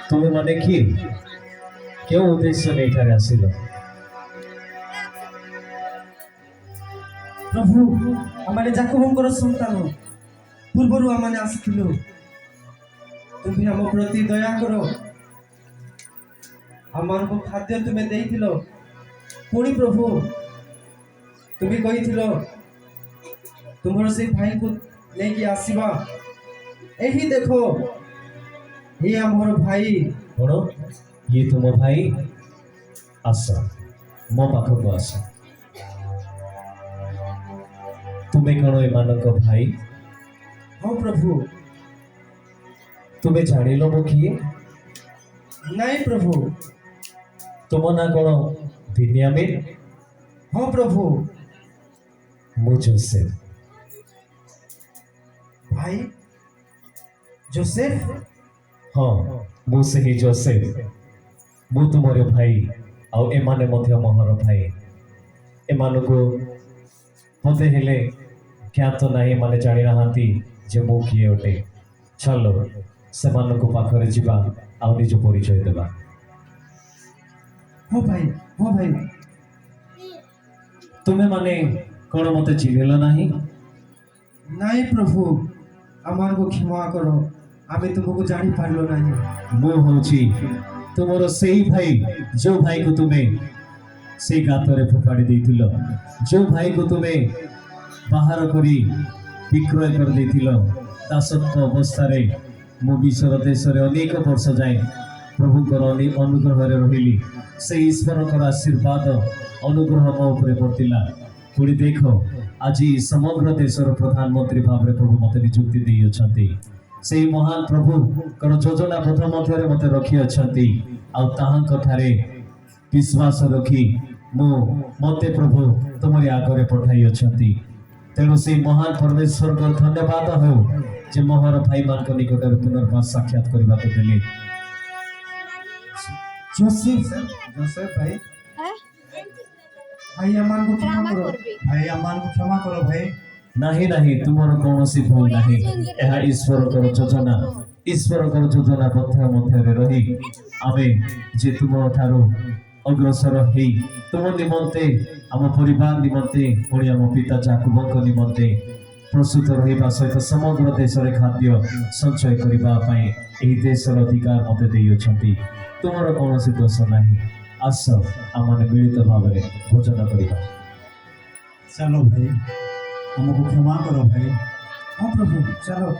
তুমি মানে কি কেউ উদ্দেশ্য নেই এখানে আসিল? प्रभु आमाने जाकुबंकर सन्तान पूर्वरु आमाने आसिथिलु तुम आम प्रति दया करो आमानकु खाद्य तुमे देइथिलो पुणी प्रभु तुमे कहिथिलो तुमर से भाई को लेके आसीबा एही देखो ये हमर भाई कौन ये तुम भाई? आस मो पाखक आस। तुम्हें कौन एमानक भाई? हाँ प्रभु तुम्हें जानिल मो किए? नहीं प्रभु तुम ना कौन बिन्यामिन? हाँ प्रभु मु जोसेफ। भाई जोसेफ हाँ मु से ही जोसेफ। मु तुमर भाई आउ एमाने मध्य मोहर भाई। एमानकु मते हेले ज्ञात नाही माने जानि नाहांती जे मु किए ओटे। चलो सेमानकु पाखरे जिबा आउ निज परिचय देबा। हाँ भाई हाँ भाई तुम्हें माने कौन मते चिन्हिल नाही? नहीं प्रभु आमार को क्षमा करो आमे तुमको जानी पारलो नहीं। मु होची तुमर सेही भाई जो भाई को तुम्हें से गातरे फोपाड़ी देइथिलो, जो भाई को तुम्हें बाहर करी विक्रय कर देइथिलो। दासत्व अवस्था रे मु विश्वर देश रे अनेक वर्ष जाए प्रभुकर अनुग्रह रे रहिली। से ईश्वर आशीर्वाद अनुग्रह मो उपरे पड़तिला। पुणी देखो आज समग्र देशर प्रधानमंत्री भाव में प्रभु मते नियुक्ति दी अछंती। से महान प्रभु कर योजना पथ मध्य मते रखी अछंती। आउ ताहांक ठारे विश्वास रखी मु मते प्रभु तुमरी आगरे पठाई अछंती। तेणु से महान परमेश्वर को धन्यवाद हो जे मोहर भाई मान को निकट पुनर्वास साक्षात करबा को देले। जोसेफ जोसेफ भाई भाई आमान को क्षमा करो भाई आमान को क्षमा करो भाई। नहीं नहीं तुमर कौनसी भूल नहीं। यह ईश्वर कर योजना ईश्वर कर योजना पथ मध्य रही आमे जे तुम ठारू अग्रसर हेई तुम निमंते आम परिवार निमंते पुणी आम पिता जाकुबंक निमंते प्रस्तुत रहिबा सहित समग्र देश रे खाद्य संचय करबा पई एही देशर अधिकार मते देई अछंती। तुमर कौनसी दोष नहीं। आस आमने मिलित भाव में भोजन करबा। चलो भाई हमको क्षमा करो भाई। हाँ प्रभु चलो।